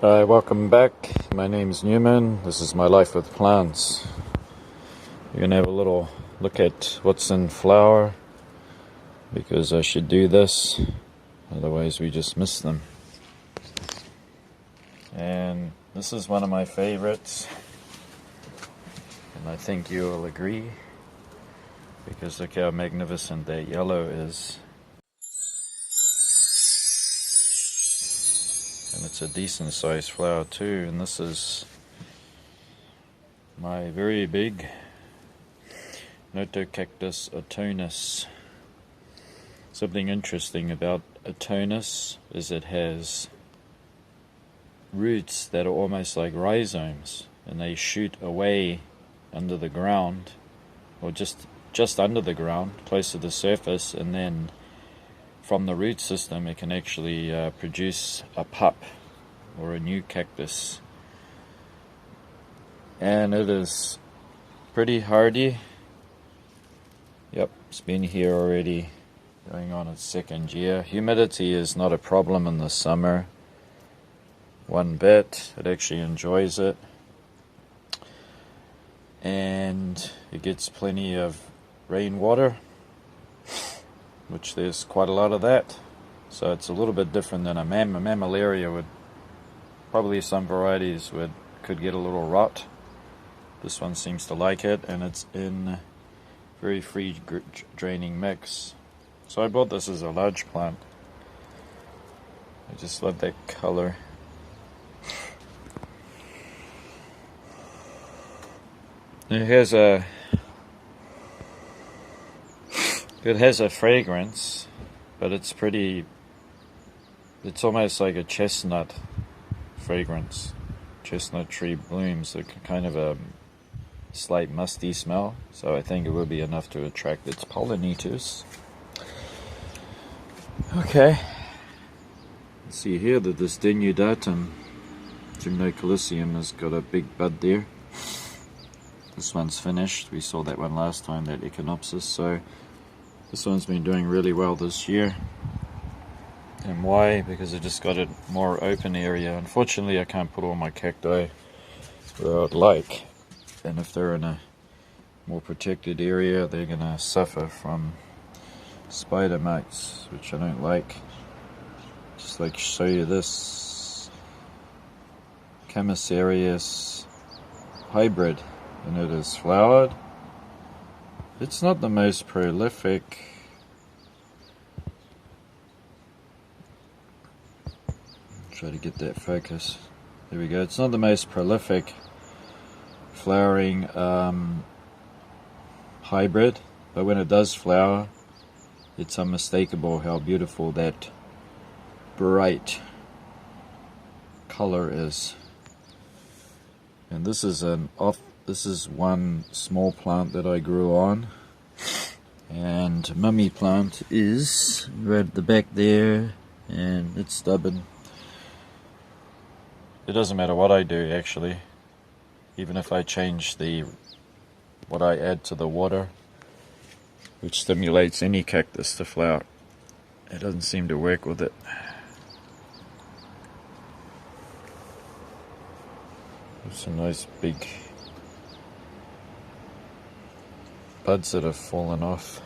Hi, welcome back. My name's Newman. This is my life with plants. We're going to have a little look at what's in flower because I should do this, otherwise we just miss them. And this is one of my favorites, and I think you will agree because look how magnificent that yellow is. And it's a decent sized flower too, and this is my very big Cactus autumnus. Something interesting about autumnus is it has roots that are almost like rhizomes, and they shoot away under the ground, or just under the ground, close to the surface, and then from the root system it can actually produce a pup or a new cactus, and it is pretty hardy. Yep, it's been here already, going on its second year. Humidity is not a problem in the summer one bit. It actually enjoys it, and it gets plenty of rainwater, which there's quite a lot of that. So it's a little bit different than a mammillaria would. Probably some varieties could get a little rot. This one seems to like it, and it's in very free draining mix. So I bought this as a large plant. I just love that color. It has a fragrance, but it's almost like a chestnut fragrance. Chestnut tree blooms, a kind of a slight musty smell, so I think it will be enough to attract its pollinators. Okay, let's see here that this Denudatum gymnocalycium has got a big bud there. This one's finished. We saw that one last time, that Echinopsis, so this one's been doing really well this year. And why? Because I just got a more open area. Unfortunately, I can't put all my cacti where I'd like, and if they're in a more protected area, they're going to suffer from spider mites, which I don't like. Just like show you this Camisarius hybrid, and it is flowered. It's not the most prolific. Try to get that focus. There we go. It's not the most prolific flowering hybrid, but when it does flower, it's unmistakable how beautiful that bright color is. And this is one small plant that I grew on, and mummy plant is right at the back there, and it's stubborn. It doesn't matter what I do, actually. Even if I change what I add to the water, which stimulates any cactus to flower, it doesn't seem to work with it. There's some nice big buds that have fallen off.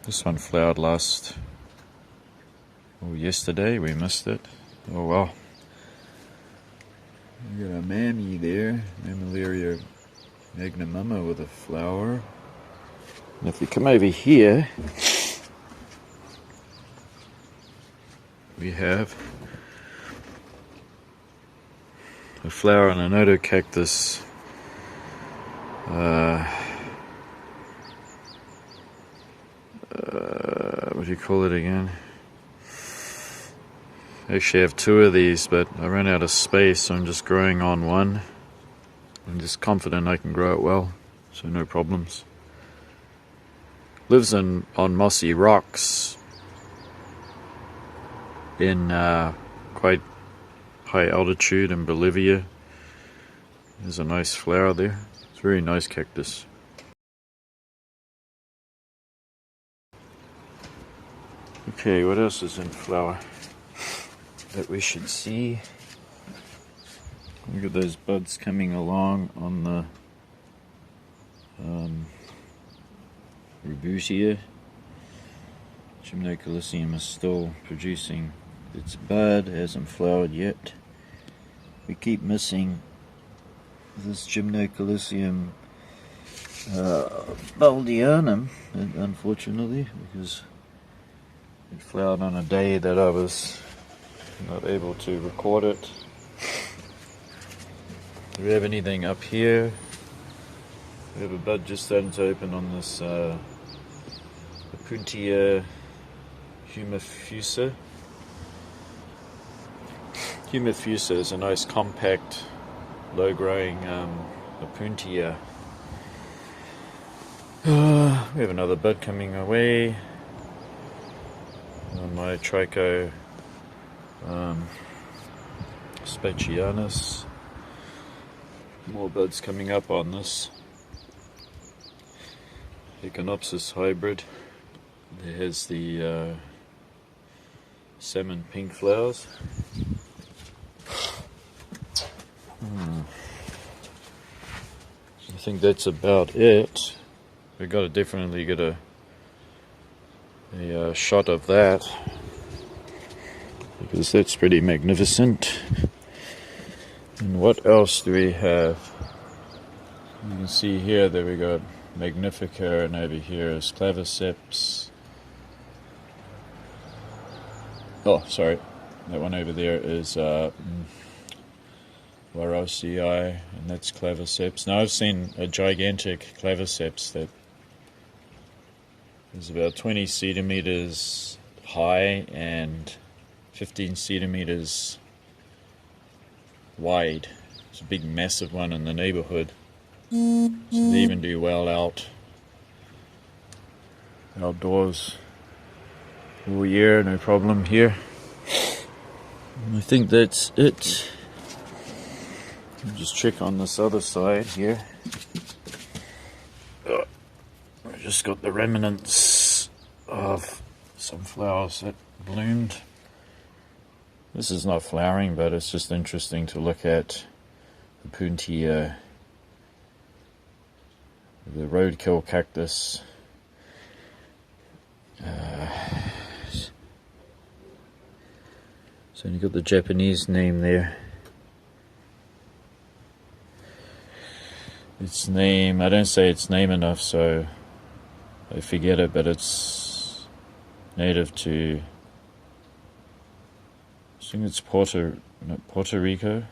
This one flowered yesterday. We missed it. Oh well. We got a mammy there, Mammillaria magnumama with a flower. And if you come over here, we have a flower on an Cactus. What do you call it again? Actually, I have two of these, but I ran out of space, so I'm just growing on one. I'm just confident I can grow it well, so no problems. Lives on mossy rocks in quite high altitude in Bolivia. There's a nice flower there. It's a very nice cactus. Okay, what else is in flower? that we should see. Look at those buds coming along on the Rubusia. Gymnocalycium is still producing its bud, hasn't flowered yet. We keep missing this Gymnocalycium baldianum, unfortunately, because it flowered on a day that I was not able to record it. Do we have anything up here? We have a bud just starting to open on this Opuntia humifusa. Humifusa is a nice compact, low-growing Opuntia. We have another bud coming away on my Tricho Spacianus. More buds coming up on this Echinopsis hybrid. There has the salmon pink flowers. I think that's about it. We've got to definitely get a shot of that, because that's pretty magnificent. And what else do we have? You can see here that we got Magnifica, and over here is Claviceps. Oh, sorry, that one over there is Warosii, and that's Claviceps. Now I've seen a gigantic Claviceps that is about 20 centimeters high and 15 centimeters wide. It's a big massive one in the neighborhood. So they even do well outdoors all year, no problem here. And I think that's it. I'll just check on this other side here. I just got the remnants of some flowers that bloomed. This is not flowering, but it's just interesting to look at the Puntia, the roadkill cactus. So you got the Japanese name there. Its name, I don't say its name enough, so I forget it, but it's native to, I think it's Puerto Rico,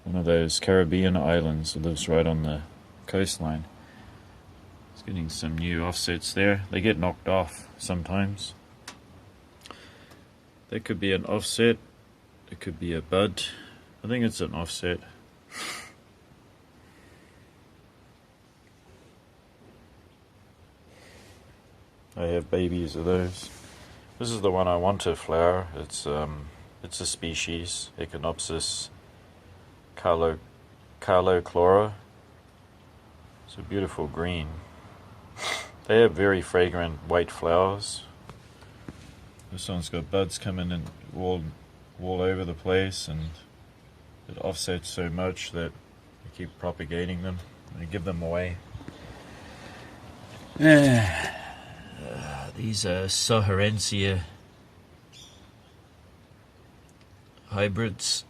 one of those Caribbean islands that lives right on the coastline. It's getting some new offsets there. They get knocked off sometimes. That could be an offset, it could be a bud. I think it's an offset. I have babies of those. This is the one I want to flower. It's a species, Echinopsis Carlochlora. It's a beautiful green. They have very fragrant white flowers. This one's got buds coming in all over the place, and it offsets so much that I keep propagating them. I give them away. These are Soherensia hybrids,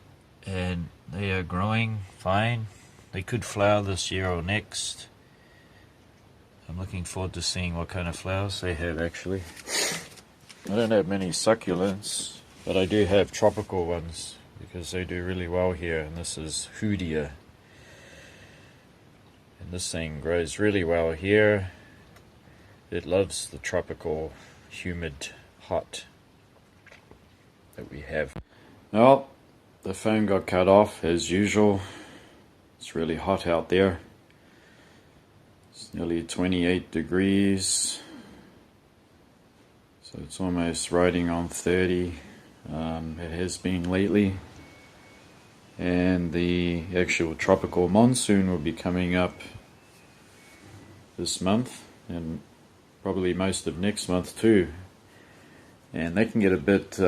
and they are growing fine. They could flower this year or next. I'm looking forward to seeing what kind of flowers they have actually. I don't have many succulents, but I do have tropical ones because they do really well here, and this is Hoodia. And this thing grows really well here. It loves the tropical, humid, hot that we have. Well, the phone got cut off as usual. It's really hot out there. It's nearly 28 degrees. So it's almost riding on 30. It has been lately. And the actual tropical monsoon will be coming up this month, and probably most of next month too. And they can get a bit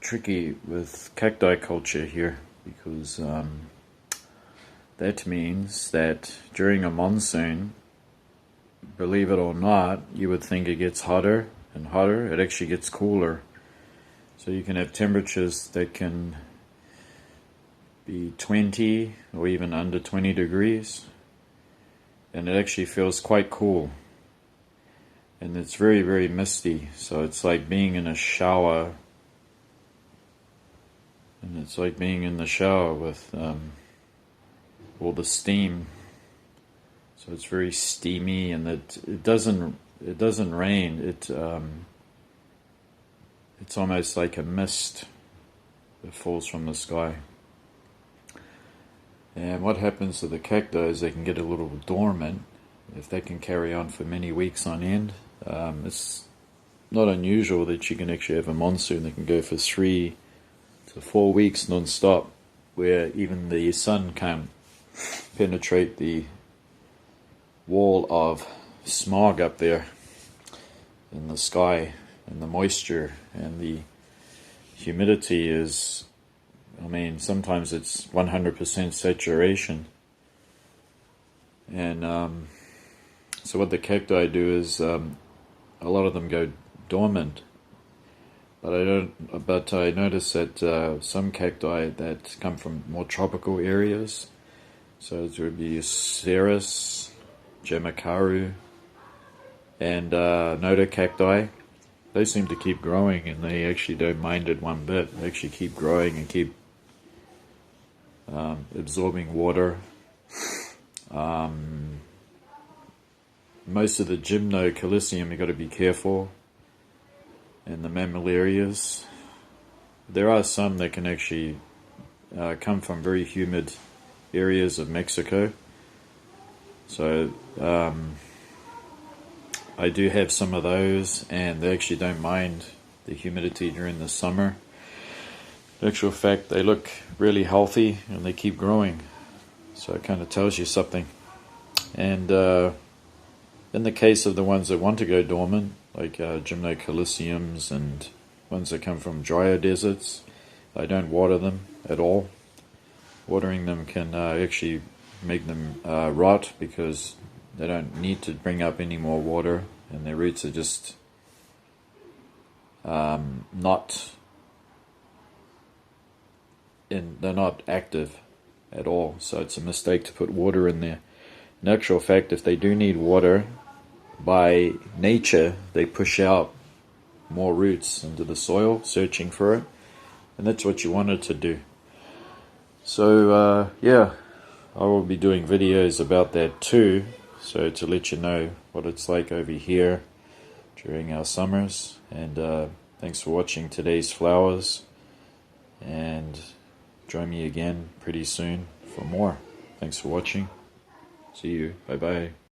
tricky with cacti culture here, because that means that during a monsoon, believe it or not, you would think it gets hotter and hotter. It actually gets cooler. So you can have temperatures that can be 20 or even under 20 degrees, and it actually feels quite cool. And it's very, very misty, so it's like being in a shower. And it's like being in the shower with all the steam. So it's very steamy, and it doesn't rain. It's almost like a mist that falls from the sky. And what happens to the cacti is they can get a little dormant if they can carry on for many weeks on end. It's not unusual that you can actually have a monsoon that can go for 3 to 4 weeks non-stop, where even the sun can't penetrate the wall of smog up there in the sky, and the moisture and the humidity is, I mean, sometimes it's 100% saturation. And so what the cacti do is a lot of them go dormant. But I notice that some cacti that come from more tropical areas, so it would be Ceres, Jamakaru, and Nodocacti, they seem to keep growing, and they actually don't mind it one bit. They actually keep growing and keep absorbing water. Most of the Gymnocalycium you've got to be careful, and the Mammillarias. There are some that can actually come from very humid areas of Mexico. So I do have some of those, and they actually don't mind the humidity during the summer. In actual fact, they look really healthy and they keep growing. So it kind of tells you something. And in the case of the ones that want to go dormant, like Gymnocalyciums and ones that come from drier deserts, I don't water them at all. Watering them can actually make them rot, because they don't need to bring up any more water, and their roots are just they're not active at all. So it's a mistake to put water in there. In actual fact, if they do need water, by nature they push out more roots into the soil, searching for it, and that's what you wanted to do. So yeah, I will be doing videos about that too, so to let you know what it's like over here during our summers. And thanks for watching today's flowers, and join me again pretty soon for more. Thanks for watching. See you. Bye bye.